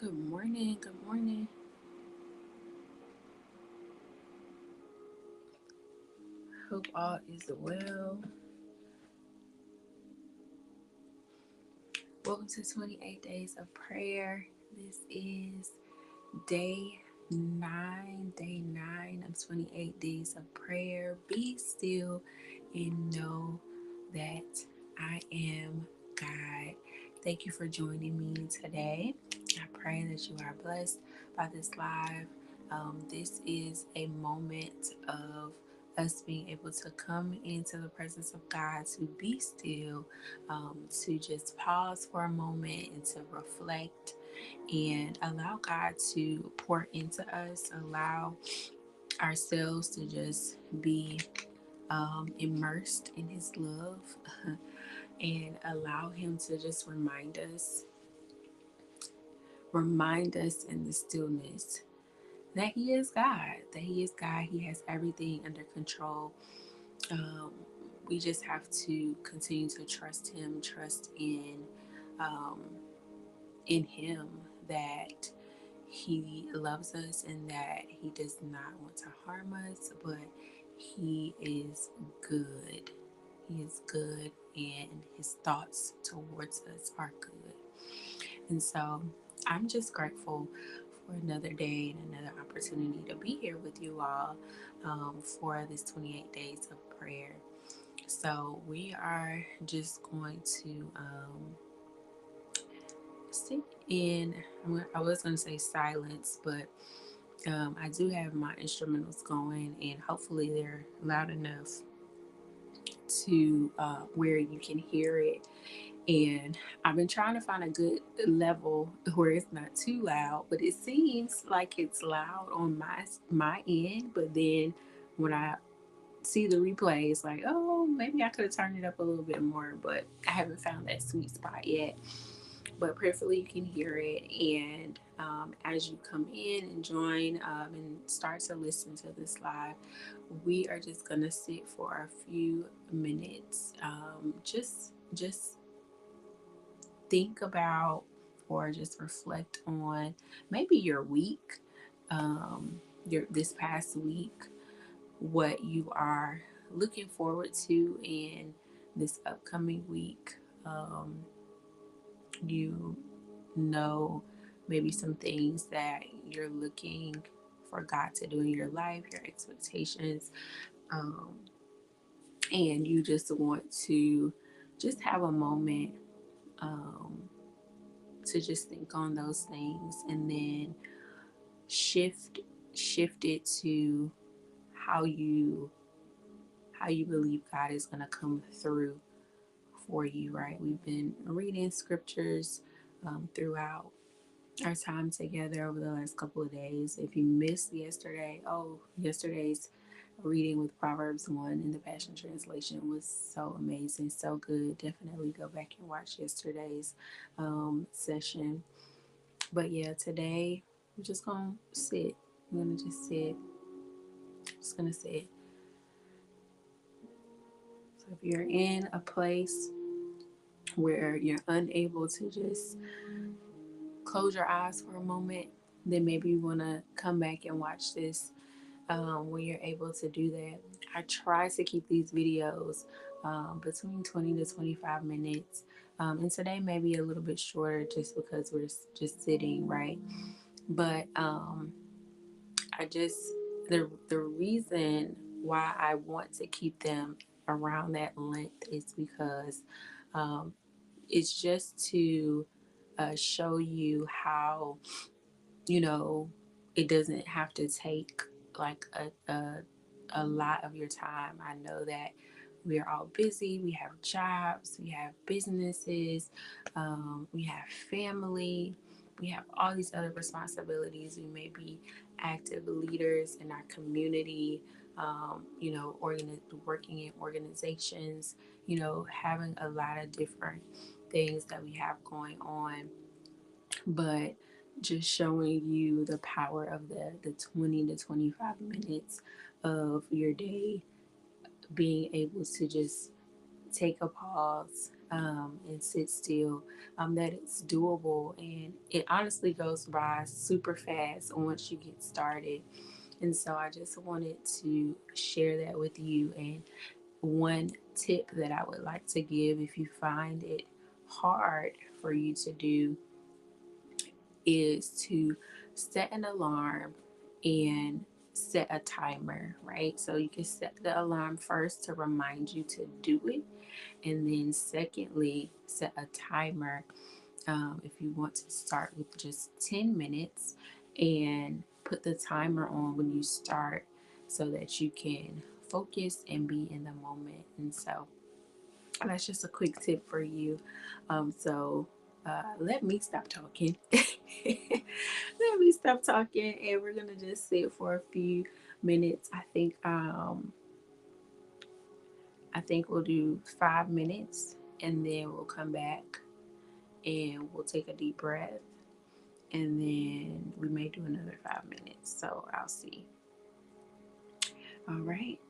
Good morning. Good morning. Hope all is well. Welcome to 28 Days of Prayer. This is day 9, day 9 of 28 Days of Prayer. Be still and know that I am God. Thank you for joining me today. I pray that you are blessed by this live. This is a moment of us being able to come into the presence of God, to be still, to just pause for a moment and to reflect and allow God to pour into us, allow ourselves to just be immersed in His love and allow Him to just remind us in the stillness that He is God, that He is God. He has everything under control. Um, we just have to continue to trust Him, trust um, in Him that He loves us and that He does not want to harm us, but He is good. He is good, and His thoughts towards us are good. And so I'm just grateful for another day and another opportunity to be here with you all for this 28 days of prayer. So we are just going to sit in, I was going to say silence, but I do have my instrumentals going, and hopefully they're loud enough to where you can hear it. And I've been trying to find a good level where it's not too loud, but it seems like it's loud on my end. But then when I see the replay, it's like, oh, maybe I could have turned it up a little bit more, but I haven't found that sweet spot yet. But prayerfully you can hear it, and as you come in and join and start to listen to this live, we are just gonna sit for a few minutes, just think about or just reflect on maybe your week, your this past week, what you are looking forward to in this upcoming week. You know, maybe some things that you're looking for God to do in your life, your expectations, um, and you just want to just have a moment um, to just think on those things, and then shift shift it to how you how you believe God is going to come through for you. Right? We've been reading scriptures throughout our time together over the last couple of days. If you missed yesterday's reading with Proverbs 1 in the Passion Translation was so amazing, so good. Definitely go back and watch yesterday's session. But yeah, today we're just gonna sit. I'm gonna just sit. Just gonna sit. So if you're in a place where you're unable to just close your eyes for a moment, then maybe you wanna come back and watch this when you're able to do that. I try to keep these videos between 20 to 25 minutes. And today may be a little bit shorter just because we're just sitting, right? But I just, the reason why I want to keep them around that length is because um, it's just to show you how, you know, it doesn't have to take like a lot of your time. I know that we are all busy. We have jobs, we have businesses, we have family, we have all these other responsibilities. We may be active leaders in our community, working in organizations, having a lot of different things that we have going on. But just showing you the power of the 20 to 25 minutes of your day being able to just take a pause, and sit still, that it's doable, and it honestly goes by super fast once you get started. And so I just wanted to share that with you. And one tip that I would like to give, if you find it hard for you to do, is to set an alarm and set a timer, right? So you can set the alarm first to remind you to do it, and then secondly, set a timer, if you want to start with just 10 minutes, and put the timer on when you start so that you can focus and be in the moment. And so that's just a quick tip for you. Let me stop talking. Let me stop talking, and we're gonna just sit for a few minutes. I think we'll do 5 minutes, and then we'll come back and we'll take a deep breath, and then we may do another 5 minutes. So I'll see. All right.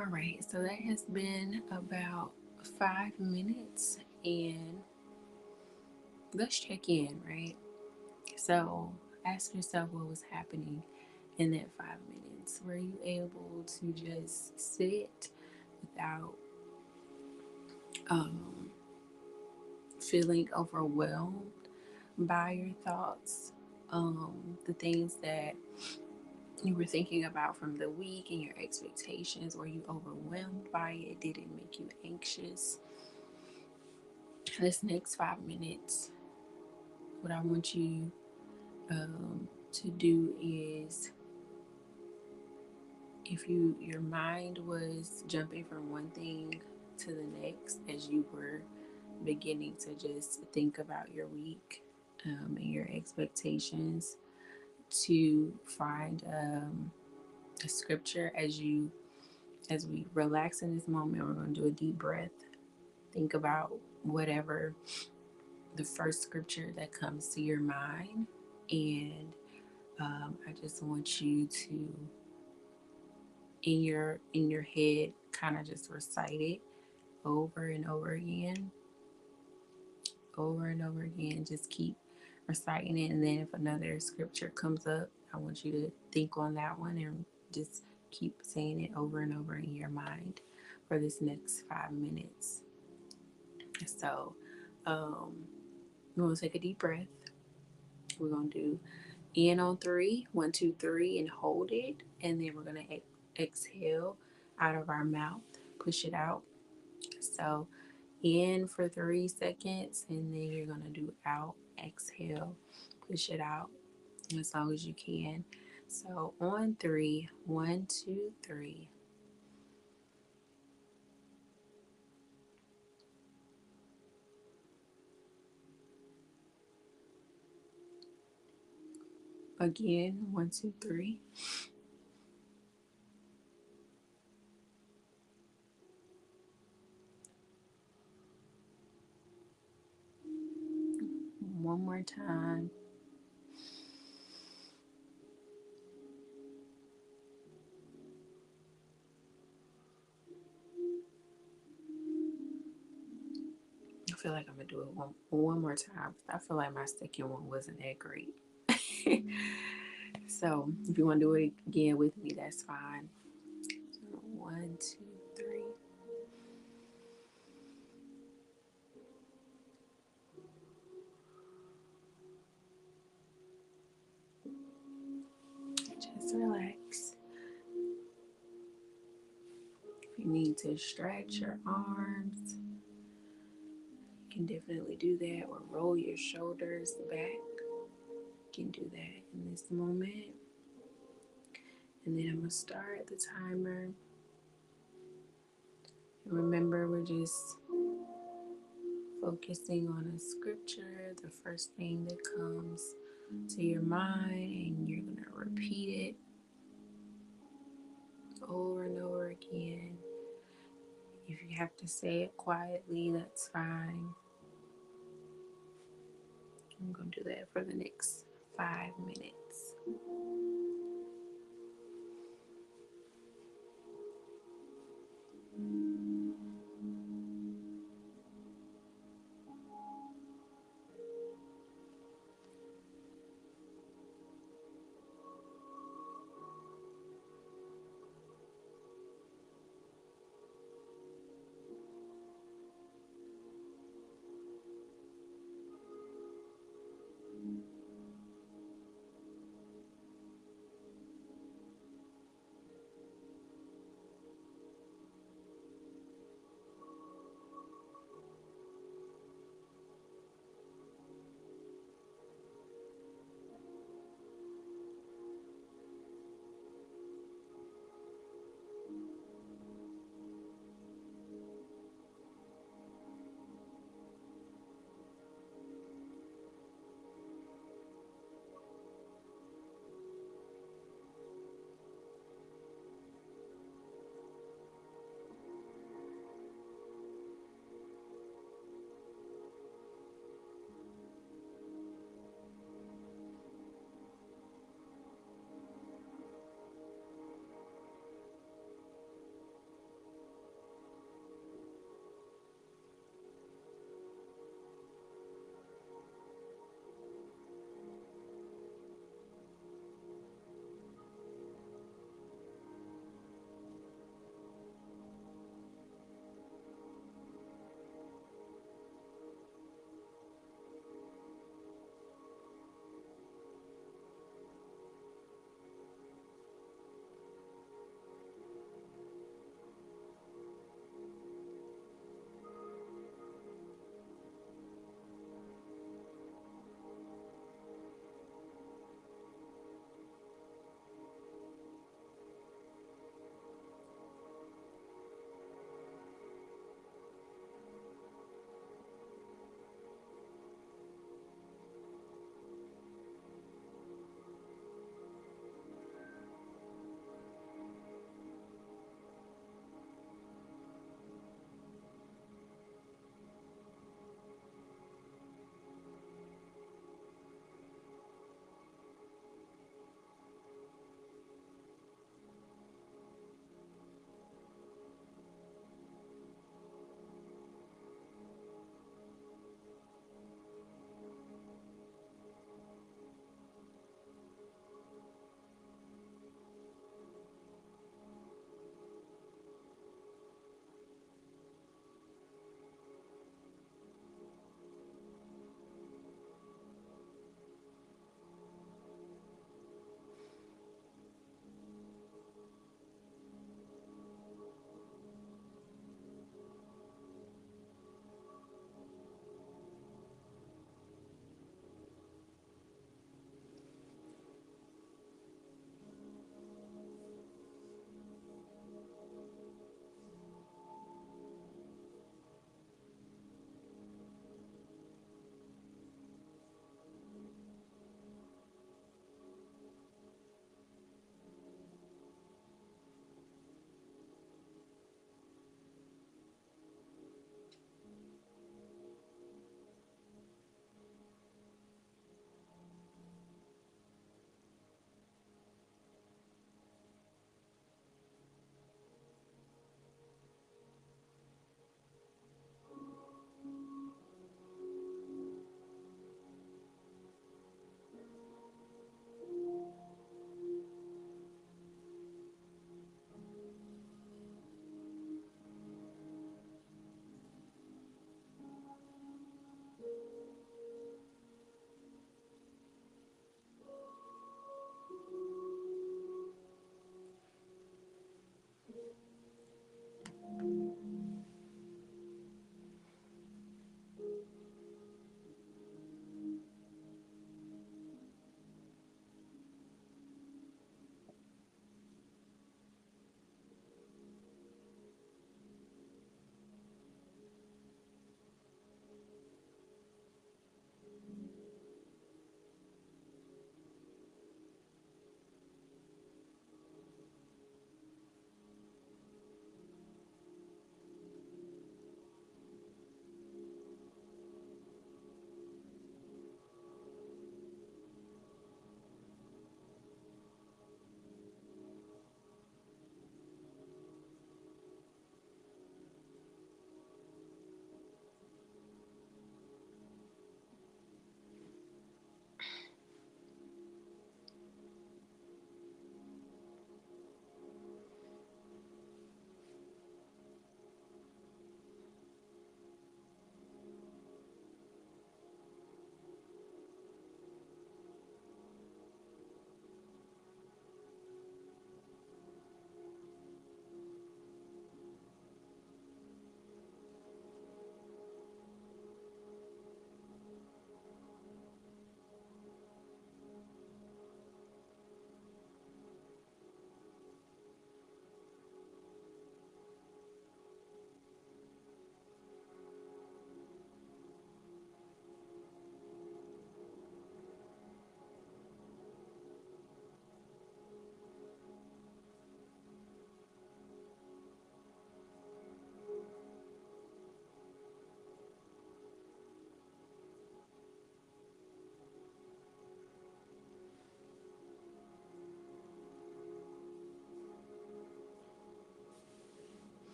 All right, so that has been about 5 minutes, and let's check in, right? So ask yourself what was happening in that 5 minutes. Were you able to just sit without um, feeling overwhelmed by your thoughts? The things that you were thinking about from the week and your expectations, were you overwhelmed by it? Did it make you anxious? This next 5 minutes, what I want you to do is, if your mind was jumping from one thing to the next as you were beginning to just think about your week and your expectations, to find a scripture as we relax in this moment. We're going to do a deep breath. Think about whatever the first scripture that comes to your mind, and I just want you to, in your head, kind of just recite it over and over again, over and over again. Just keep reciting it, and then if another scripture comes up, I want you to think on that one and just keep saying it over and over in your mind for this next 5 minutes. So, we're gonna take a deep breath. We're gonna do in on three, 1, 2, 3, and hold it, and then we're gonna exhale out of our mouth, push it out. So in for 3 seconds, and then you're gonna do out, exhale, push it out as long as you can. So on three, 1, 2, 3. Again, 1, 2, 3. One more time. I feel like I'm gonna do it one more time. I feel like my second one wasn't that great. So if you want to do it again with me, that's fine. 1, 2, 3. Just relax. If you need to stretch your arms, you can definitely do that, or roll your shoulders back. You can do that in this moment. And then I'm going to start the timer. And remember, we're just focusing on a scripture, the first thing that comes to your mind, and you're going to repeat it over and over again. If you have to say it quietly, that's fine. I'm going to do that for the next 5 minutes.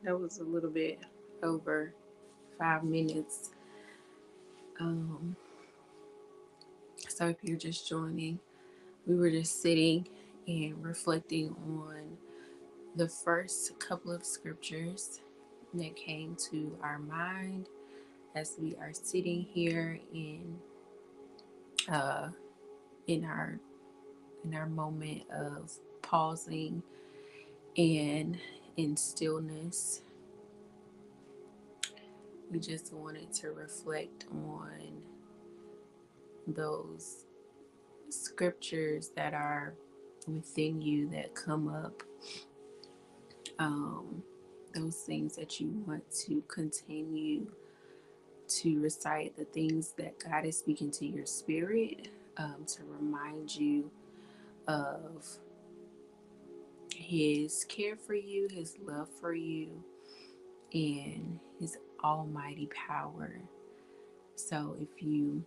that was a little bit over 5 minutes. Um, so if you're just joining, we were just sitting and reflecting on the first couple of scriptures that came to our mind as we are sitting here uh, in our in our moment of pausing and in stillness. We just wanted to reflect on those scriptures that are within you that come up, um, those things that you want to continue to recite, the things that God is speaking to your spirit, to remind you of His care for you, His love for you, and His almighty power. So if you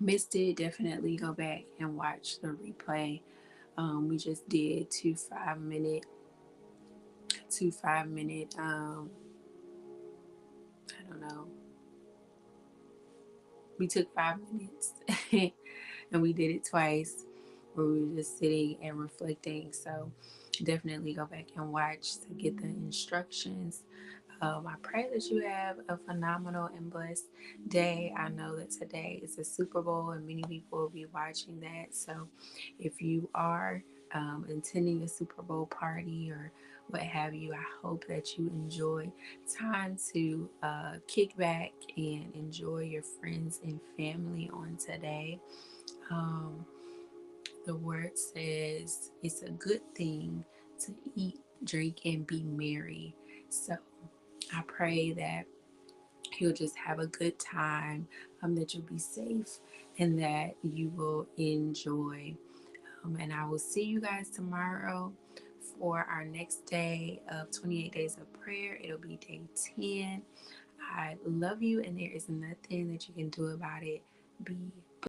missed it, definitely go back and watch the replay. We just did two 5 minute, I don't know, we took 5 minutes and we did it twice where we were just sitting and reflecting. So definitely go back and watch to get the instructions. I pray that you have a phenomenal and blessed day. I know that today is a Super Bowl and many people will be watching that. So if you are attending a Super Bowl party or what have you, I hope that you enjoy time to kick back and enjoy your friends and family on today. Um, the word says it's a good thing to eat, drink, and be merry. So I pray that you'll just have a good time, that you'll be safe, and that you will enjoy. And I will see you guys tomorrow for our next day of 28 days of prayer. It'll be day 10. I love you, and there is nothing that you can do about it. Be